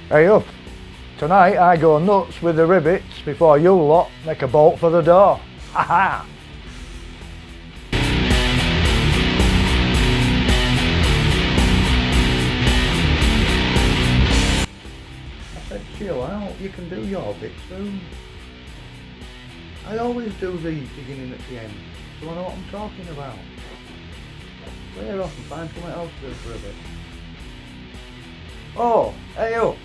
Hey up, tonight I go nuts with the rivets before you lot make a bolt for the door. Ha ha! I said chill out, you can do your bit soon. I always do the beginning at the end, so I know what I'm talking about. Clear off and find something else to do for a bit. Oh, hey up!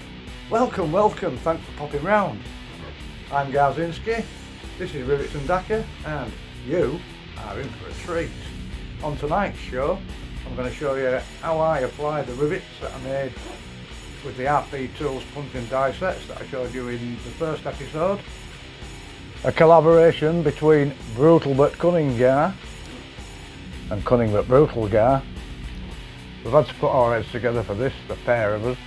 Welcome, thanks for popping round. I'm Garzinski, this is Rivets and Dacker, and you are in for a treat. On tonight's show, I'm going to show you how I apply the rivets that I made with the RP Tools punch and die sets that I showed you in the first episode. A collaboration between Brutal but Cunning Gar and Cunning but Brutal Gar. We've had to put our heads together for this, the pair of us.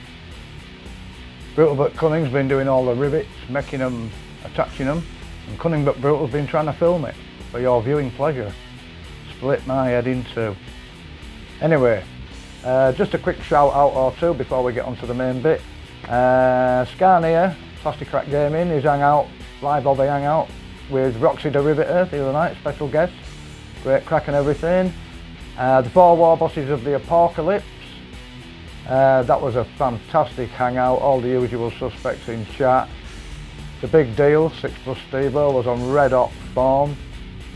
Brutal but Cunning's been doing all the rivets, making them, attaching them, and Cunning but Brutal's been trying to film it for your viewing pleasure. Split my head in two. Anyway, just a quick shout out or two before we get onto the main bit. Scania, Plastic Crack Gaming, his hangout, live hobby hangout with Roxy the Riveter the other night, special guest. Great crack and everything. The 4 war bosses of the Apocalypse. That was a fantastic hangout, all the usual suspects in chat. The big deal, 6+ Stevo was on red hot form.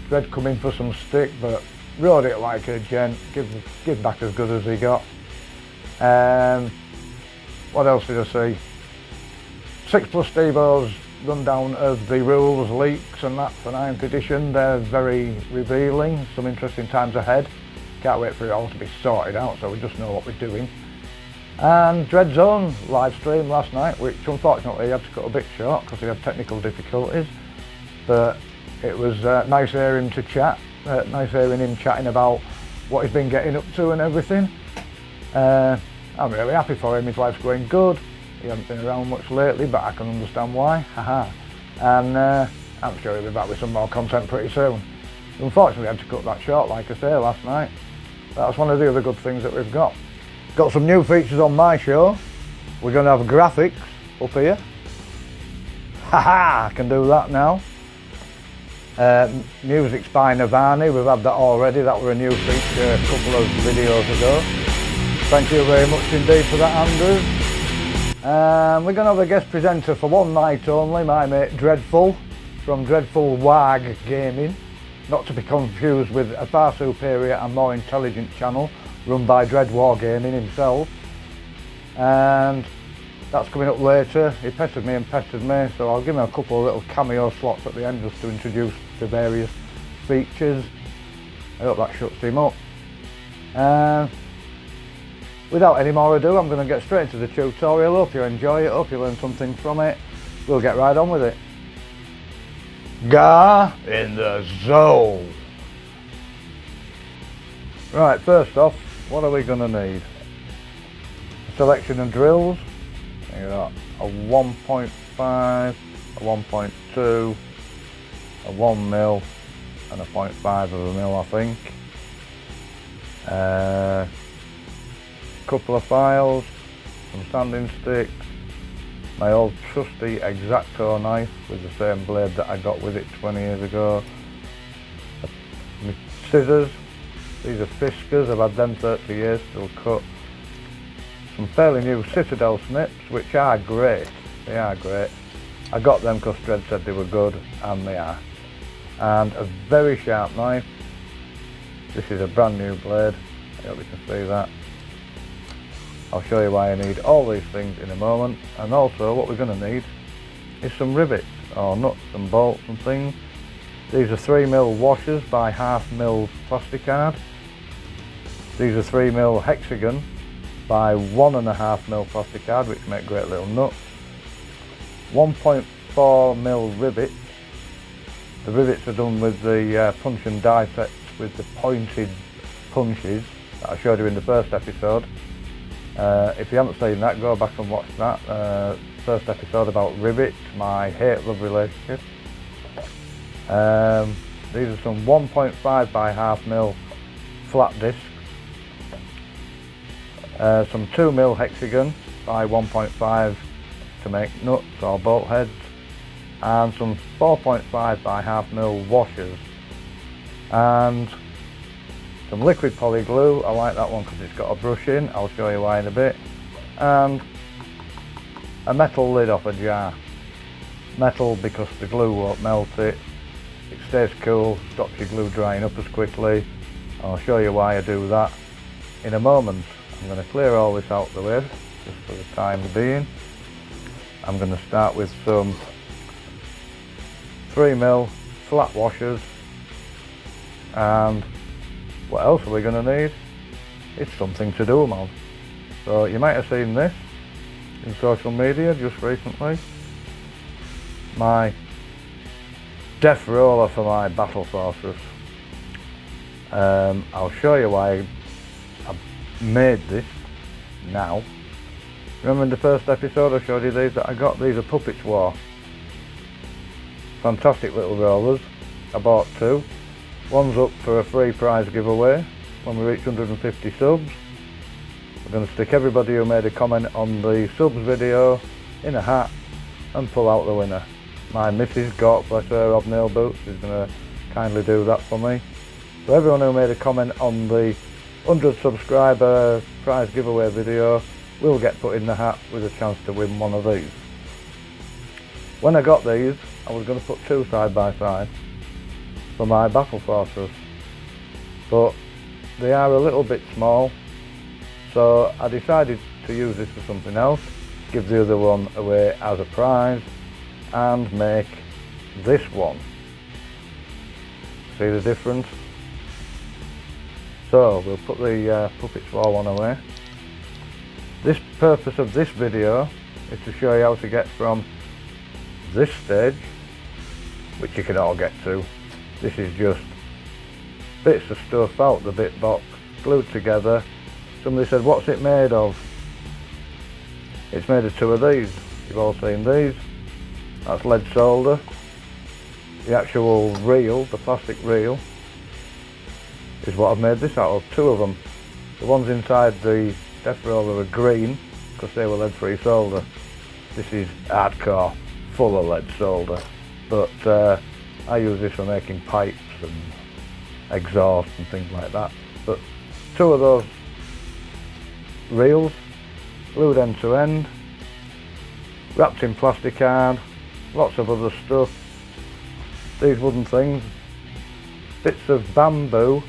Dread coming for some stick, but rode it like a gent, give back as good as he got. What else did I see? 6+ Stevo's rundown of the rules, leaks and that for 9th edition, they're very revealing, some interesting times ahead. Can't wait for it all to be sorted out so we just know what we're doing. And Dread Zone live stream last night, which unfortunately he had to cut a bit short because he had technical difficulties, but it was nice hearing him to chat, nice hearing him chatting about what he's been getting up to and everything. I'm really happy for him, his life's going good. He hasn't been around much lately, but I can understand why, haha. And I'm sure he'll be back with some more content pretty soon. Unfortunately I had to cut that short, like I say, last night. That's one of the other good things that we've got. Got some new features on my show. We're going to have graphics up here. Haha, I can do that now. Music's by Nirvana, we've had that already. That were a new feature a couple of videos ago. Thank you very much indeed for that, Andrew. We're going to have a guest presenter for one night only, my mate Dreadful from Dreadful Wag Gaming. Not to be confused with a far superior and more intelligent channel run by Dread Wargaming himself, and that's coming up later. He pestered me, so I'll give him a couple of little cameo slots at the end just to introduce the various features. I hope that shuts him up. Without any more ado, I'm going to get straight into the tutorial. Hope you enjoy it, hope you learn something from it. We'll get right on with it. Gar in the zone. Right, first off, what are we going to need? A selection of drills. You got a 1.5, a 1.2, a 1mm and a 0.5 of a mil, I think. A couple of files, some sanding sticks, my old trusty X-Acto knife with the same blade that I got with it 20 years ago, my scissors. These are Fiskars, I've had them 30 years, still cut. Some fairly new Citadel snips, which are great, they are great. I got them because Dread said they were good, and they are. And a very sharp knife. This is a brand new blade, I hope you can see that. I'll show you why I need all these things in a moment, and also what we're going to need is some rivets, or nuts and bolts and things. These are 3mm washers by 1/2mm plasticard. These are 3mm hexagon by 1.5mm plasticard, which make great little nuts. 1.4mm rivets. The rivets are done with the punch and die sets with the pointed punches that I showed you in the first episode. If you haven't seen that, go back and watch that. First episode about rivets, my hate-love relationship. These are some 1.5 by 1/2mm flat discs. Some 2mm hexagon by 1.5 to make nuts or bolt heads, and some 4.5 by half mil washers, and some liquid poly glue. I like that one because it's got a brush in, I'll show you why in a bit, and a metal lid off a jar. Metal because the glue won't melt it, it stays cool, stops your glue drying up as quickly. I'll show you why I do that in a moment. I'm going to clear all this out the way just for the time being. I'm going to start with some 3mm flat washers, and what else are we going to need? It's something to do them on. So you might have seen this in social media just recently, my death roller for my battle fortress. I'll show you why I made this now. Remember in the first episode I showed you these that I got? These are Puppets War. Fantastic little rollers. I bought two. One's up for a free prize giveaway when we reach 150 subs. We're going to stick everybody who made a comment on the subs video in a hat and pull out the winner. My missus, God bless her, of nail boots, is going to kindly do that for me. So everyone who made a comment on the 100 subscriber prize giveaway video will get put in the hat with a chance to win one of these. When I got these, I was going to put two side by side for my battle fortress, but they are a little bit small, so I decided to use this for something else, give the other one away as a prize, and make this one. See the difference? So we'll put the Puppets War one away. This purpose of this video is to show you how to get from this stage, which you can all get to. This is just bits of stuff out the bit box, glued together. Somebody said, what's it made of? It's made of two of these. You've all seen these. That's lead solder. The actual reel, the plastic reel, is what I've made this out of, two of them. The ones inside the death roller are green because they were lead-free solder. This is hardcore, full of lead solder, but I use this for making pipes and exhaust and things like that. But two of those reels, glued end to end, wrapped in plastic card, lots of other stuff. These wooden things, bits of bamboo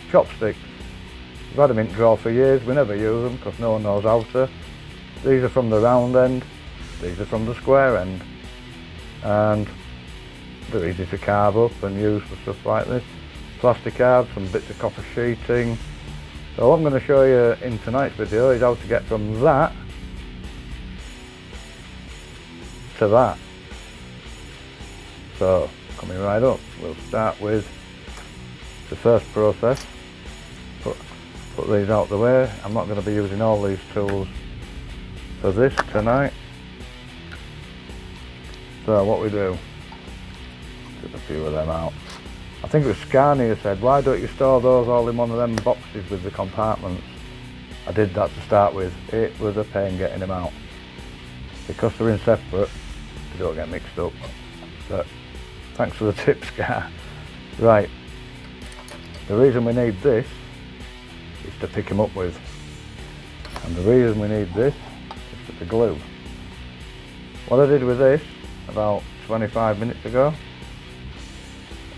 chopsticks. We've had them in drawer for years, we never use them because no one knows how to. These are from the round end, these are from the square end, and they're easy to carve up and use for stuff like this. Plastic card, some bits of copper sheeting. So what I'm going to show you in tonight's video is how to get from that to that. So coming right up, we'll start with the first process. Put these out the way. I'm not going to be using all these tools for this tonight. So what we do, get a few of them out. I think it was Scania said, why don't you store those all in one of them boxes with the compartments? I did that to start with. It was a pain getting them out. Because they're in separate, they don't get mixed up. But thanks for the tip, Scar. Right, the reason we need this is to pick them up with. And the reason we need this is for the glue. What I did with this about 25 minutes ago,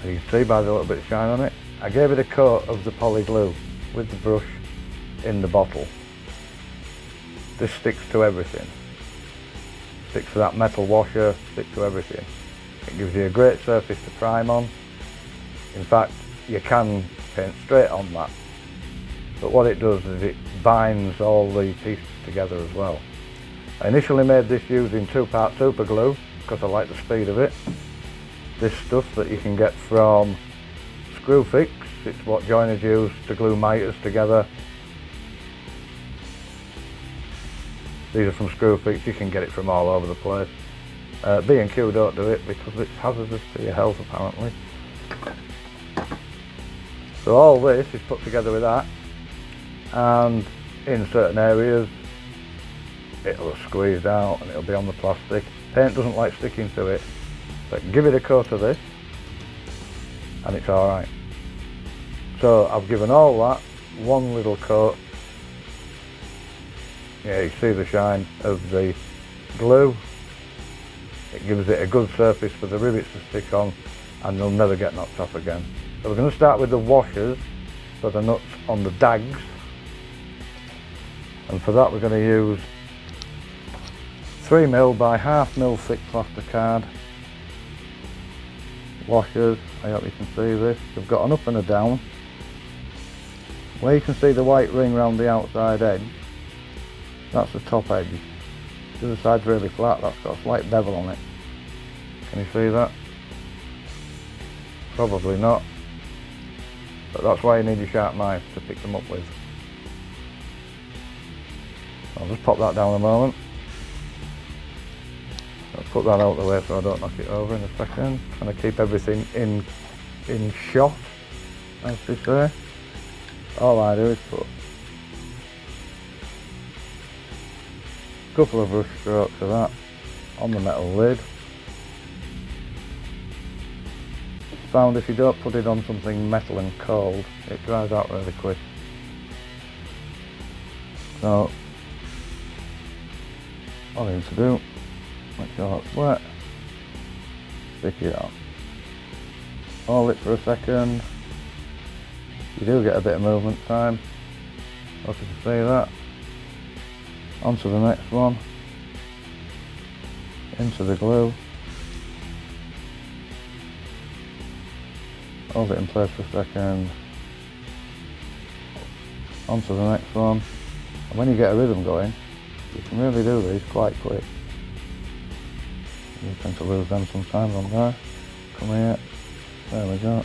you can see by the little bit of shine on it, I gave it a coat of the poly glue with the brush in the bottle. This sticks to everything. Sticks to that metal washer, sticks to everything. It gives you a great surface to prime on. In fact, you can paint straight on that. But what it does is it binds all the pieces together as well. I initially made this using 2-part super glue because I like the speed of it. This stuff that you can get from Screwfix, it's what joiners use to glue miters together. These are from Screwfix, you can get it from all over the place. B&Q don't do it because it's hazardous to your health apparently. So all this is put together with that, and in certain areas it'll have squeezed out and it'll be on the plastic. Paint doesn't like sticking to it, but give it a coat of this and it's alright. So I've given all that one little coat. Yeah, you see the shine of the glue. It gives it a good surface for the rivets to stick on and they'll never get knocked off again. So we're going to start with the washers for the nuts on the dags, and for that we're going to use 3mm by 1/2 mm thick plasticard washers. I hope you can see this. They've got an up and a down. Where you can see the white ring around the outside edge, that's the top edge. The other side's really flat, that's got a slight bevel on it. Can you see that? Probably not. But that's why you need your sharp knife to pick them up with. I'll just pop that down a moment. I'll put that out of the way so I don't knock it over in a second. Trying to keep everything in shot, as they say. All I do is put a couple of brush strokes of that on the metal lid. Found if you don't put it on something metal and cold, it dries out really quick. So all I need to do, make sure that's wet, stick it on. Hold it for a second. You do get a bit of movement time. Hope you can see that. Onto the next one. Into the glue. Hold it in place for a second. Onto the next one. And when you get a rhythm going, you can really do these quite quick. You tend to lose them sometimes on there. Come here. There we go.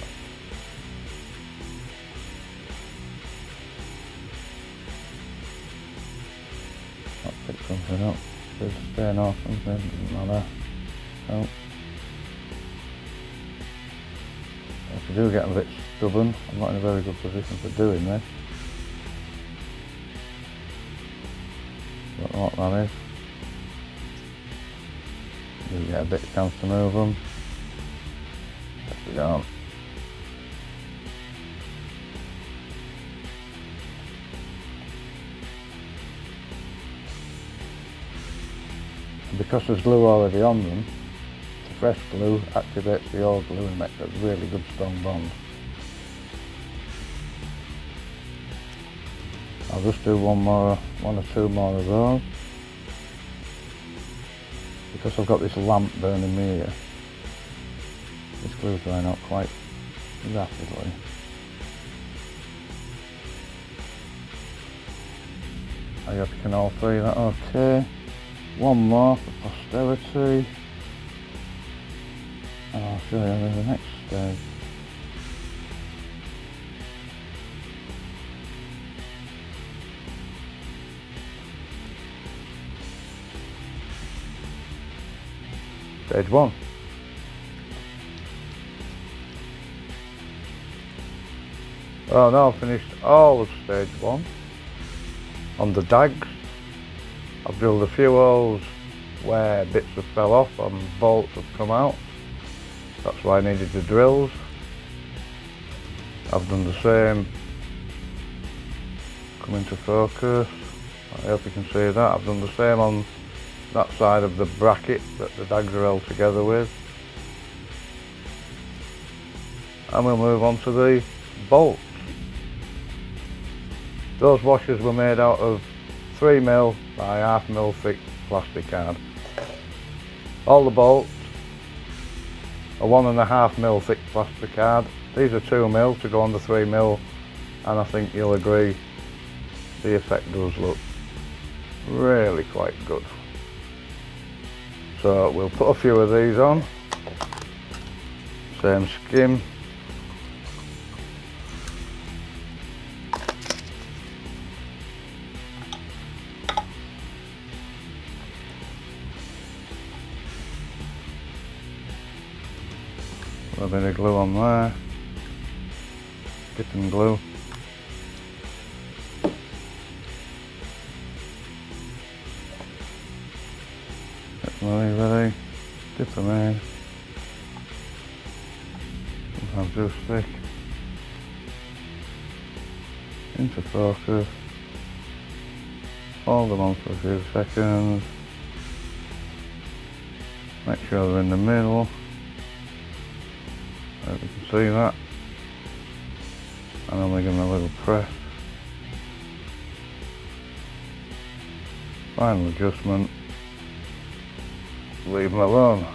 I'll pick something up. There's a stain or something, doesn't matter. No. If you do get a bit stubborn, I'm not in a very good position for doing this. Don't know what that is. You get a bit of chance to move them. Press it down. And because there's glue already on them, the fresh glue activates the old glue and makes a really good strong bond. I'll just do one or two more of those. Because I've got this lamp burning me here, this glue's drying out quite rapidly. I hope you can all see that okay. One more for posterity. And I'll show you the next stage. Stage 1. Oh, now I've finished all of stage 1. On the dags, I've drilled a few holes where bits have fell off and bolts have come out. That's why I needed the drills. I've done the same. Come into focus. I hope you can see that. I've done the same on that side of the bracket that the dags are held together with. And we'll move on to the bolts. Those washers were made out of 3mm by 1/2 mm thick plastic card. All the bolts are 1.5 mm thick plastic card. These are 2mm to go on the 3mm, and I think you'll agree the effect does look really quite good. So we'll put a few of these on, same skim. A bit of glue on there, dipping glue. Get my lever ready, dip them in. Sometimes do stick. Into focus. Hold them on for a few seconds. Make sure they're in the middle. There we can see that. And then we give them a little press. Final adjustment. Leave them alone.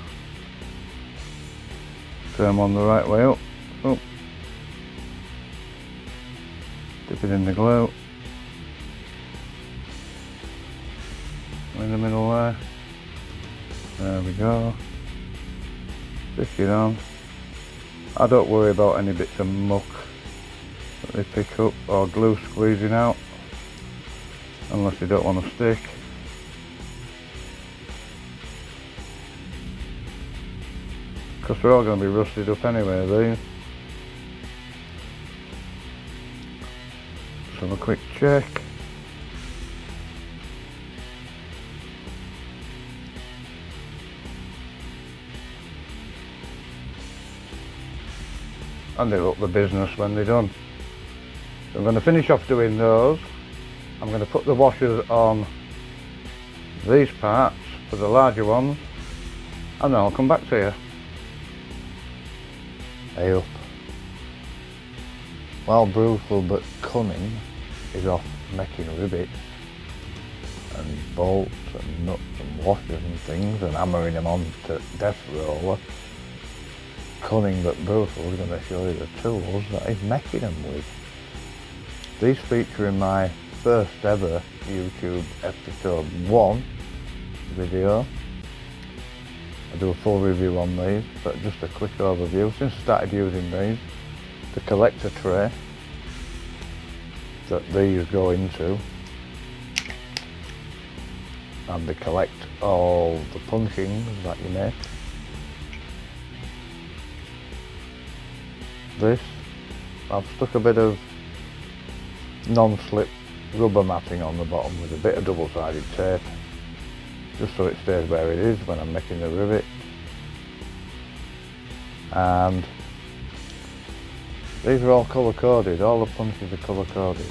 Turn them on the right way up. Dip it in the glue. In the middle there. There we go. Stick it on. I don't worry about any bits of muck that they pick up or glue squeezing out, unless you don't want to stick. Because they're all going to be rusted up anyway, these. Just have a quick check. And they look the business when they're done. So I'm going to finish off doing those. I'm going to put the washers on these parts for the larger ones, and then I'll come back to you. Hey up. While Brutal but Cunning is off making rivets and bolts and nuts and washers and things and hammering them onto death roller, Cunning but Brutal is going to show you the tools that he's making them with. These feature in my first ever YouTube episode 1 video. I do a full review on these, but just a quick overview. Since I started using these, the collector tray that these go into, and they collect all the punchings that you make. This, I've stuck a bit of non-slip rubber matting on the bottom with a bit of double-sided tape, just so it stays where it is when I'm making the rivet. And these are all colour coded, all the punches are colour coded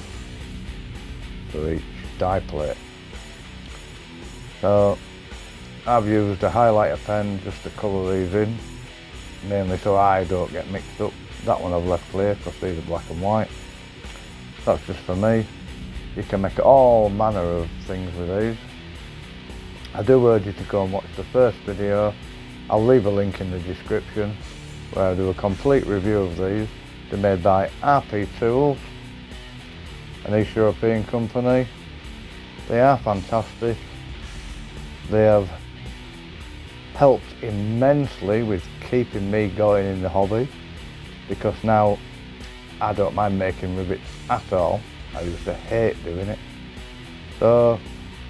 for each die plate. So I've used a highlighter pen just to colour these in, mainly so I don't get mixed up. That one I've left clear because these are black and white. That's just for me. You can make all manner of things with these. I do urge you to go and watch the first video. I'll leave a link in the description where I do a complete review of these. They're made by RP Tools, an East European company. They are fantastic. They have helped immensely with keeping me going in the hobby, because now I don't mind making rivets at all. I used to hate doing it. So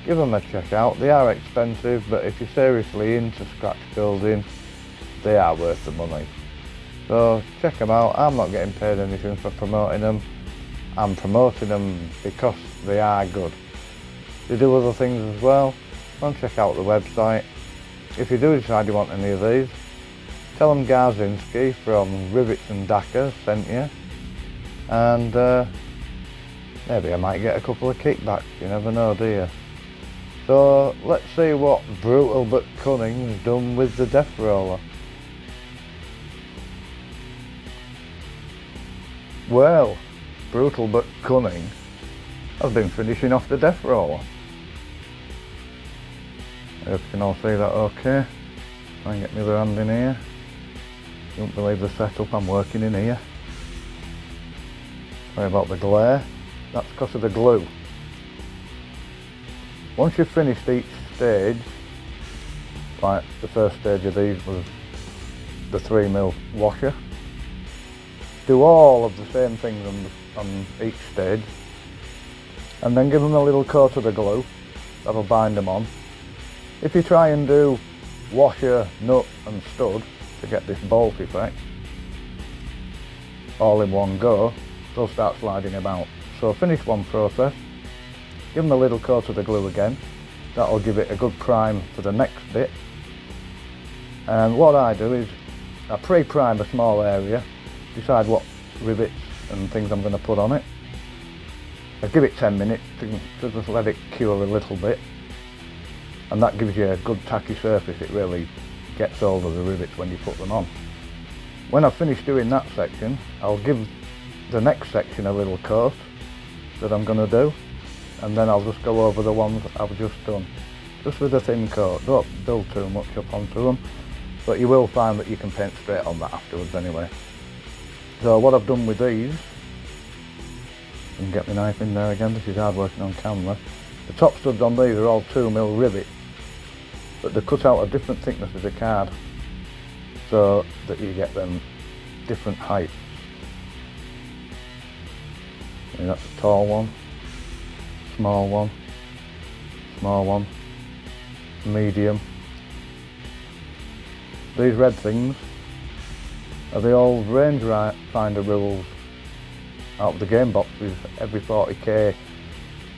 give them a check out. They are expensive, but if you're seriously into scratch building, they are worth the money. So check them out. I'm not getting paid anything for promoting them. I'm promoting them because they are good. They do other things as well. Go and check out the website. If you do decide you want any of these, tell them Garzinski from Rivets and Dackers sent you, and maybe I might get a couple of kickbacks, you never know, do you? So let's see what Brutal but Cunning's done with the death roller. Well, Brutal but Cunning has been finishing off the death roller. I hope you can all see that okay. Try and get my other hand in here. You won't believe the setup I'm working in here. Sorry about the glare. That's because of the glue. Once you've finished each stage, like the first stage of these was the 3mm washer, do all of the same things on each stage, and then give them a little coat of the glue. That'll bind them on. If you try and do washer, nut and stud to get this bolt effect all in one go, they'll start sliding about. So finish one process, give them a little coat of the glue again, That'll give it a good prime for the next bit. And what I do is I pre-prime a small area, decide what rivets and things I'm going to put on it. I give it 10 minutes to just let it cure a little bit, and that gives you a good tacky surface. It really gets over the rivets when you put them on. When I've finished doing that section, I'll give the next section a little coat that I'm going to do, and then I'll just go over the ones I've just done, just with a thin coat. Don't build too much up onto them, but you will find that you can paint straight on that afterwards anyway. So what I've done with these, and get my knife in there again, this is hard working on camera. The top studs on these are all 2mm rivets, but they're cut out of different thicknesses of card, so that you get them different heights. And that's a tall one, small one, medium. These red things are the old range finder rules out of the game boxes. Every 40k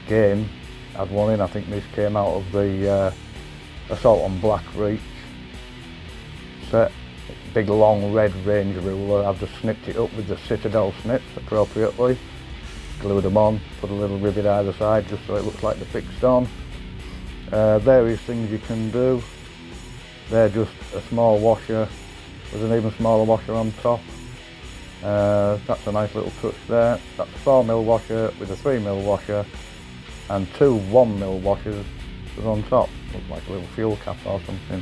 game had one in. I think this came out of the Assault on Black Reach set. Big long red range ruler. I've just snipped it up with the Citadel snips appropriately, glued them on, put a little rivet either side just so it looks like they're fixed on. Various things you can do. They're just a small washer with an even smaller washer on top. That's a nice little touch there. That's a 4mm washer with a 3mm washer and two 1mm washers on top. Looks like a little fuel cap or something.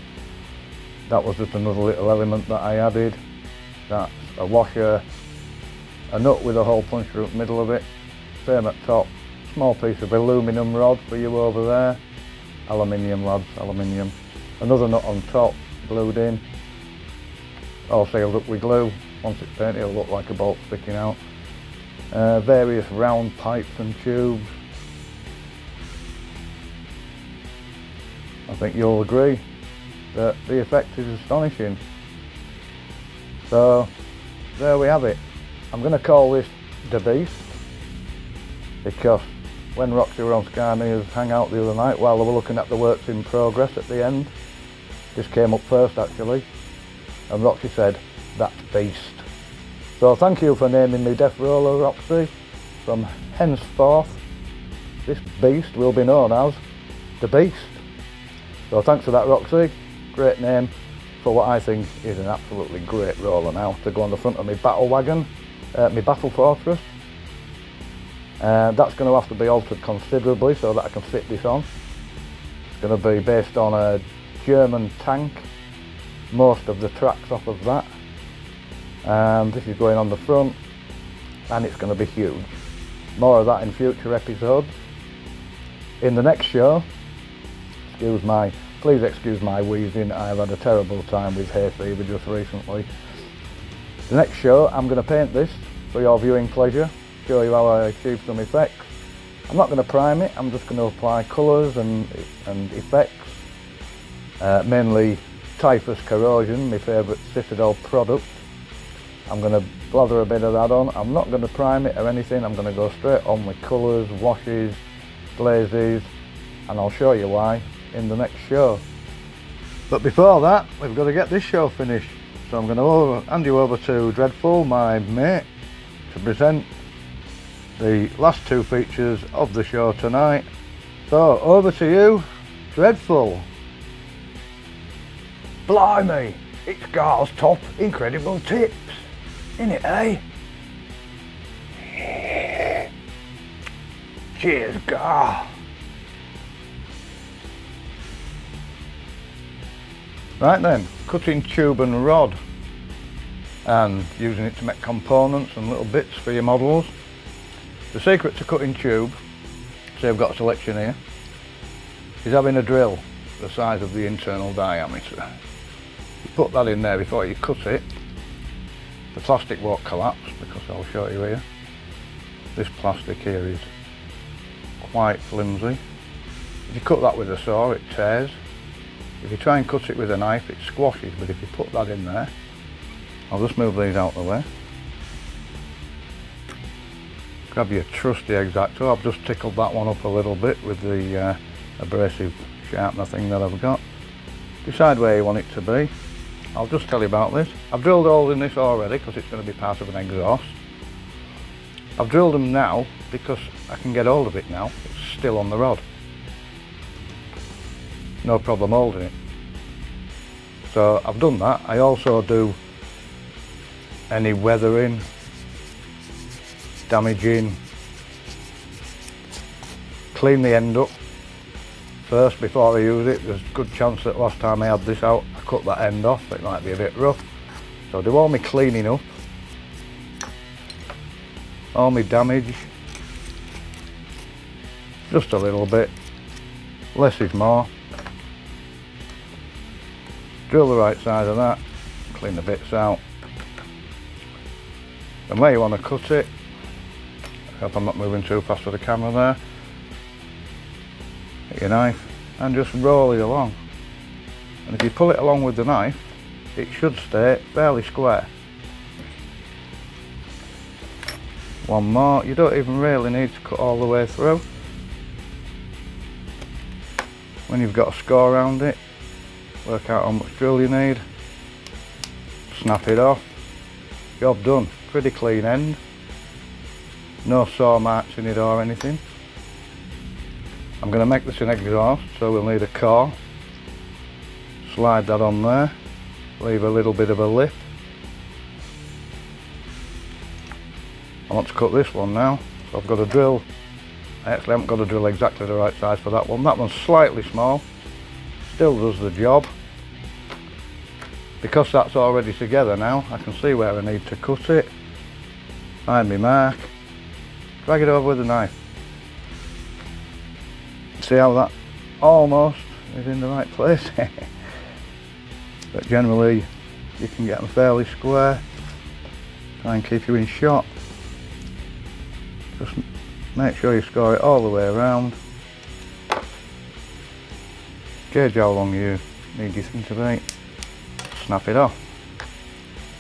That was just another little element that I added. That's a washer, a nut with a hole punched through the middle of it, same at top, small piece of aluminium rod for you over there, aluminium lads, aluminium. Another nut on top, glued in, all sealed up with glue. Once it's painted it'll look like a bolt sticking out. Various round pipes and tubes. I think you'll agree that the effect is astonishing. So there we have it. I'm going to call this the Beast, because when Roxy were on Skymere's hangout the other night while they were looking at the works in progress at the end, this came up first actually, and Roxy said, "That's Beast." So thank you for naming me Death Roller, Roxy. From henceforth this beast will be known as the Beast. So thanks for that, Roxy. Great name for what I think is an absolutely great roller now to go on the front of my battle wagon, my battle fortress. That's going to have to be altered considerably so that I can fit this on. It's going to be based on a German tank, most of the tracks off of that. This is going on the front, and it's going to be huge. More of that in future episodes. In the next show, please excuse my wheezing, I've had a terrible time with hay fever just recently. The next show I'm going to paint this for your viewing pleasure, show you how I achieved some effects. I'm not going to prime it, I'm just going to apply colours and effects. Mainly Typhus Corrosion, my favourite Citadel product. I'm going to blather a bit of that on. I'm not going to prime it or anything, I'm going to go straight on with colours, washes, glazes, and I'll show you why in the next show. But before that, we've got to get this show finished. So I'm going to hand you over to Dreadful, my mate, to present the last two features of the show tonight. So over to you, Dreadful. Blimey, it's Gar's top incredible tips, innit, eh? Yeah. Cheers, Gar. Right then, cutting tube and rod and using it to make components and little bits for your models. The secret to cutting tube, say I've got a selection here, is having a drill the size of the internal diameter. You put that in there before you cut it. The plastic won't collapse because I'll show you here. This plastic here is quite flimsy. If you cut that with a saw it tears. If you try and cut it with a knife it squashes, but if you put that in there, I'll just move these out of the way. Grab your trusty X-Acto. I've just tickled that one up a little bit with the abrasive sharpener thing that I've got. Decide where you want it to be. I'll just tell you about this. I've drilled holes in this already because it's going to be part of an exhaust. I've drilled them now because I can get hold of it now. It's still on the rod. No problem holding it. So I've done that. I also do any weathering, damaging, clean the end up first before I use it. There's a good chance that last time I had this out I cut that end off, it might be a bit rough. So I do all my cleaning up, all my damage, just a little bit, less is more. Drill the right side of that, clean the bits out. And where you want to cut it, I hope I'm not moving too fast with the camera there. Get your knife and just roll it along. And if you pull it along with the knife, it should stay fairly square. One more, you don't even really need to cut all the way through. When you've got a score around it, work out how much drill you need, snap it off, job done. Pretty clean end, no saw marks in it or anything. I'm going to make this an exhaust, so we'll need a core. Slide that on there, leave a little bit of a lip. I want to cut this one now, so I've got a drill. I actually haven't got a drill exactly the right size for that one. That one's slightly small, still does the job. Because that's already together now, I can see where I need to cut it. Find my mark, drag it over with a knife. See how that almost is in the right place? But generally you can get them fairly square. Try and keep you in shot. Just make sure you score it all the way around. Gauge how long you need your thing to be. Snap it off.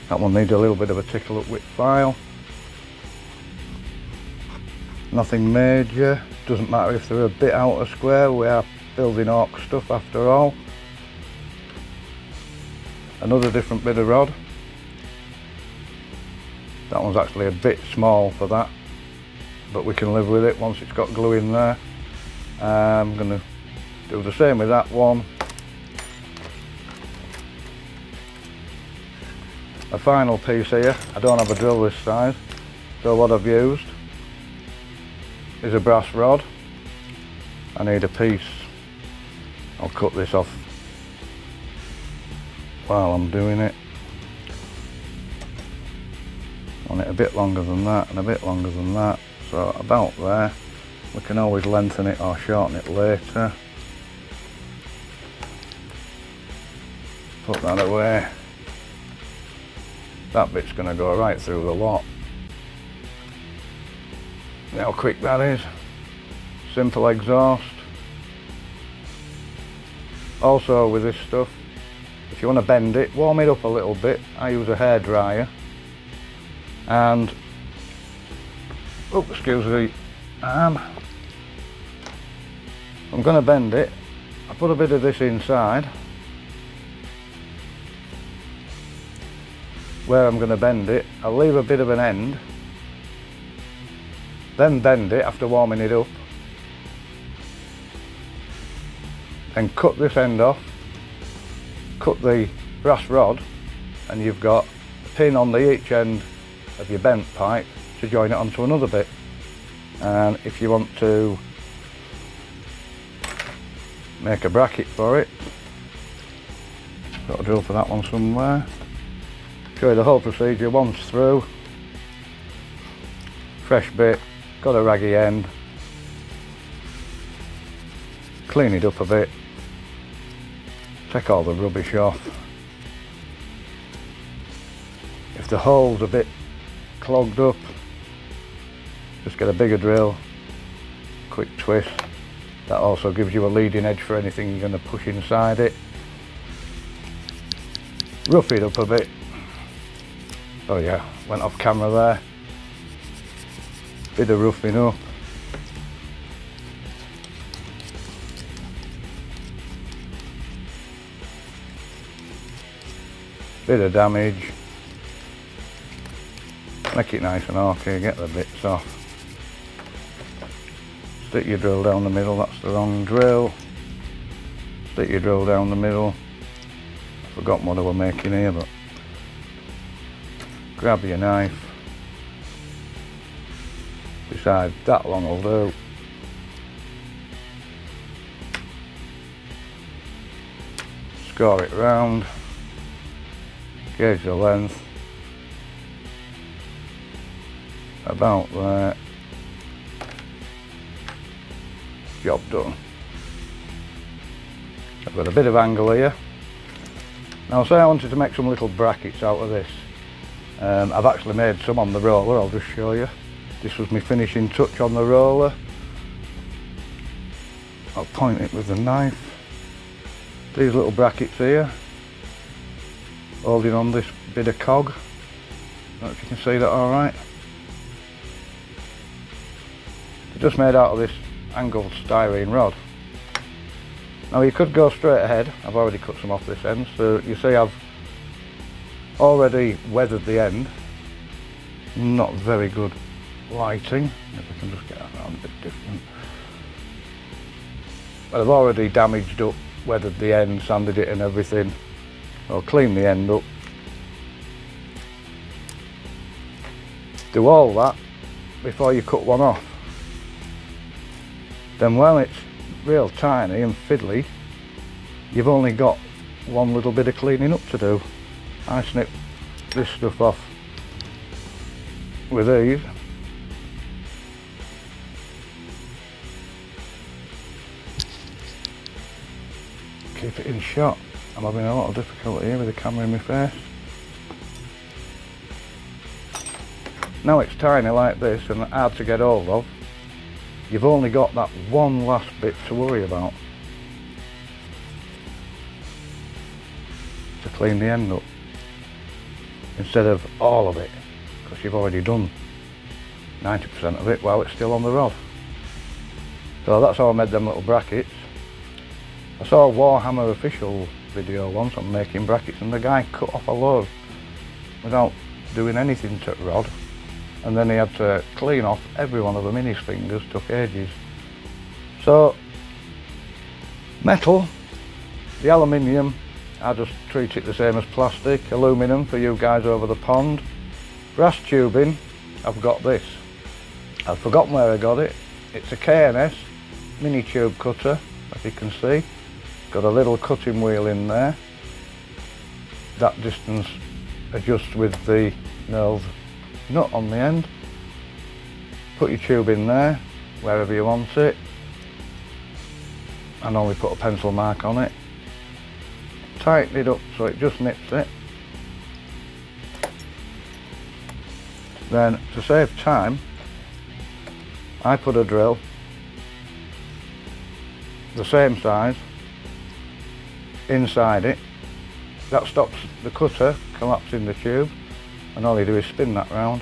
That one needs a little bit of a tickle up with file. Nothing major, doesn't matter if they're a bit out of square, we are building orc stuff after all. Another different bit of rod. That one's actually a bit small for that, but we can live with it once it's got glue in there. I'm going to do the same with that one. A final piece here, I don't have a drill this size, so what I've used is a brass rod. I need a piece, I'll cut this off while I'm doing it. I want it a bit longer than that and a bit longer than that, so about there. We can always lengthen it or shorten it later. Put that away. That bit's going to go right through the lot. See how quick that is. Simple exhaust. Also with this stuff, if you want to bend it, warm it up a little bit. I use a hairdryer. And, oh, excuse me, I'm going to bend it. I put a bit of this inside. Where I'm going to bend it, I'll leave a bit of an end, then bend it after warming it up, then cut this end off, cut the brass rod, and you've got a pin on each end of your bent pipe to join it onto another bit. And if you want to make a bracket for it, got a drill for that one somewhere. Show you the whole procedure once through. Fresh bit, got a raggy end. Clean it up a bit. Take all the rubbish off. If the hole's a bit clogged up, just get a bigger drill, quick twist. That also gives you a leading edge for anything you're going to push inside it. Rough it up a bit. Oh yeah, went off camera there. Bit of roughing up. bit of damage. Make it nice and okay, get the bits off. Stick your drill down the middle, that's the wrong drill. Stick your drill down the middle. I've forgotten what I was making here, but grab your knife. Decide that long will do. Score it round. Gauge the length. About there. Job done. I've got a bit of angle here. Now say I wanted to make some little brackets out of this. I've actually made some on the roller, I'll just show you. This was my finishing touch on the roller. I'll point it with the knife. These little brackets here, holding on this bit of cog. I don't know if you can see that alright. They're just made out of this angled styrene rod. Now you could go straight ahead. I've already cut some off this end, so you see I've already weathered the end. Not very good lighting, if I can just get that around a bit different. But I've already damaged up, weathered the end, sanded it and everything. I'll clean the end up. Do all that before you cut one off. Then while it's real tiny and fiddly, you've only got one little bit of cleaning up to do. I snip this stuff off with these. Keep it in shot. I'm having a lot of difficulty here with the camera in my face. Now it's tiny like this and hard to get hold of. You've only got that one last bit to worry about. To clean the end up. Instead of all of it. Because you've already done 90% of it while it's still on the rod. So that's how I made them little brackets. I saw a Warhammer official video once on making brackets and the guy cut off a load without doing anything to the rod, and then he had to clean off every one of them in his fingers. Took ages. So metal, the aluminium, I just treat it the same as plastic. Aluminium for you guys over the pond. Brass tubing, I've got this. I've forgotten where I got it. It's a K&S mini tube cutter, as you can see. Got a little cutting wheel in there. That distance adjusts with the knurled nut on the end. Put your tube in there, wherever you want it. And only put a pencil mark on it. Tighten it up so it just nips it. Then, to save time, I put a drill the same size inside it. That stops the cutter collapsing the tube, and all you do is spin that round,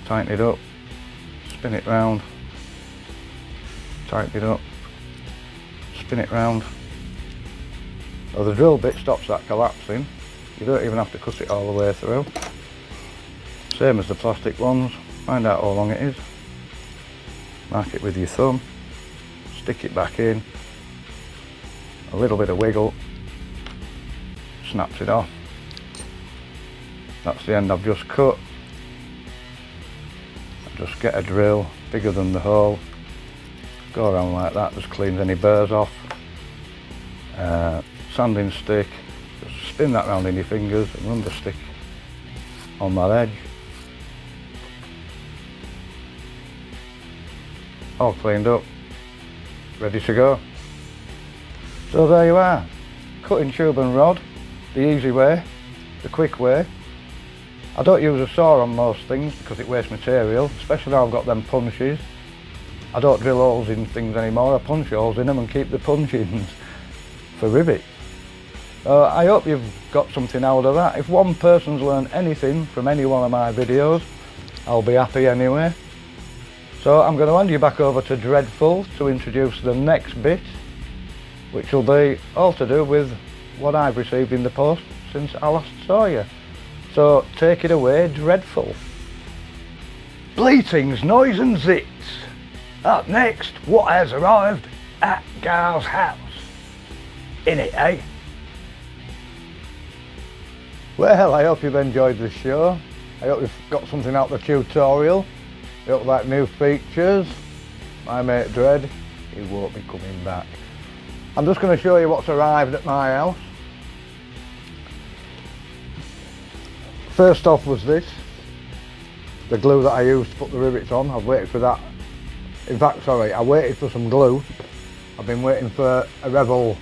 tighten it up, spin it round, tighten it up, spin it round. Well, the drill bit stops that collapsing. You don't even have to cut it all the way through. Same as the plastic ones. Find out how long it is, mark it with your thumb, stick it back in, a little bit of wiggle, snaps it off. That's the end I've just cut. Just get a drill bigger than the hole, go around like that, just cleans any burrs off. Sanding stick, just spin that round in your fingers and run the stick on that edge. All cleaned up, ready to go. So there you are, cutting tube and rod, the easy way, the quick way. I don't use a saw on most things because it wastes material, especially now I've got them punches. I don't drill holes in things anymore, I punch holes in them and keep the punch-ins for rivets. I hope you've got something out of that. If one person's learned anything from any one of my videos, I'll be happy anyway. So I'm going to hand you back over to Dreadful to introduce the next bit, which will be all to do with what I've received in the post since I last saw you. So take it away, Dreadful. Bleatings, noise and zits. Up next, what has arrived at Gar's house? In it, eh? Well, I hope you've enjoyed the show. I hope you've got something out of the tutorial. I hope you like new features. My mate Dread, he won't be coming back. I'm just going to show you what's arrived at my house. First off was this, the glue that I used to put the rivets on. I've waited for that. In fact, sorry, I waited for some glue. I've been waiting for a Revel,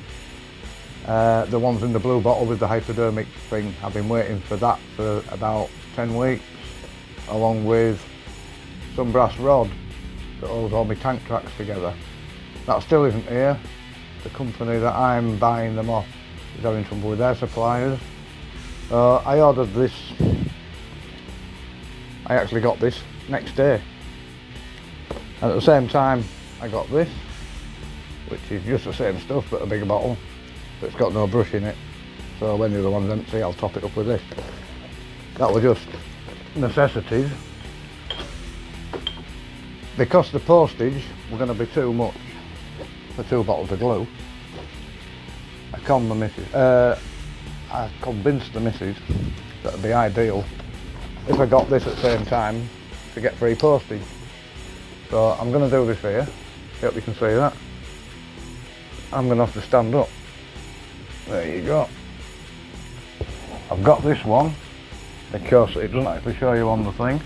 the ones in the blue bottle with the hypodermic thing. I've been waiting for that for about 10 weeks, along with some brass rod that holds all my tank tracks together. That still isn't here. The company that I'm buying them off is having trouble with their suppliers. I ordered this. I actually got this next day. And at the same time I got this, which is just the same stuff but a bigger bottle, but it's got no brush in it. So when the other one's empty, I'll top it up with this. That were just necessities. Because the postage were going to be too much for 2 bottles of glue, I convinced the missus that it'd be ideal if I got this at the same time to get free postage. So I'm going to do this here. I hope you can see that. I'm going to have to stand up. There you go. I've got this one because it doesn't actually show you on the thing,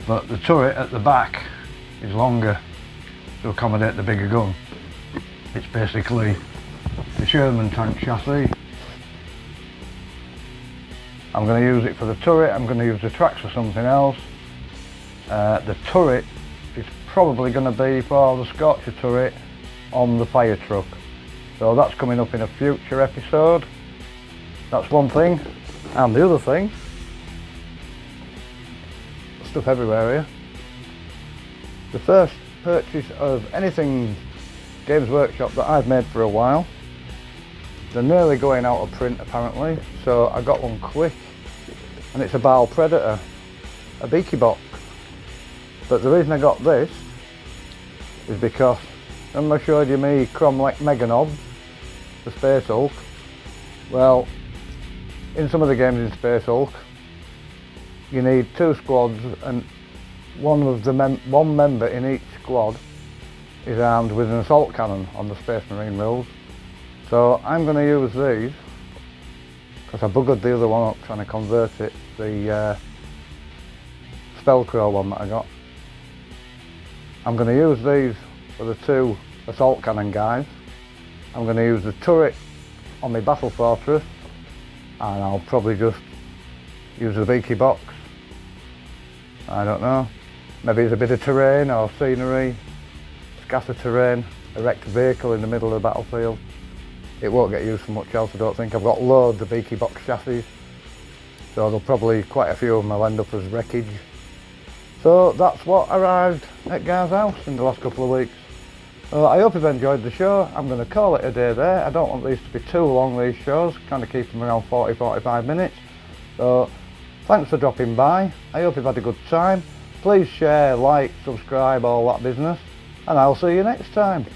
but the turret at the back is longer to accommodate the bigger gun. It's basically the Sherman tank chassis. I'm going to use it for the turret. I'm going to use the tracks for something else. The turret is probably going to be for the Scorcher turret on the fire truck. So that's coming up in a future episode. That's one thing. And the other thing, stuff everywhere here. The first purchase of anything Games Workshop that I've made for a while. They're nearly going out of print apparently, so I got one quick, and it's a Baal Predator, a beaky box. But the reason I got this is because, remember I showed you me Cromlech Mega Knobs, the Space Hulk? Well, in some of the games in Space Hulk, you need 2 squads, and one member in each squad is armed with an assault cannon on the Space Marine rules. So I'm going to use these, because I buggered the other one up trying to convert it, the Spellcrow one that I got. I'm going to use these for the 2 assault cannon guys. I'm going to use the turret on my Battle Fortress, and I'll probably just use the beaky box. I don't know, maybe it's a bit of terrain or scenery, scatter terrain, erect vehicle in the middle of the battlefield. It won't get used for much else, I don't think. I've got loads of beaky box chassis, so there'll probably quite a few of them will end up as wreckage. So that's what arrived at Gar's house in the last couple of weeks. I hope you've enjoyed the show. I'm going to call it a day there. I don't want these to be too long, these shows, kind of keep them around 40-45 minutes. So thanks for dropping by. I hope you've had a good time. Please share, like, subscribe, all that business, and I'll see you next time.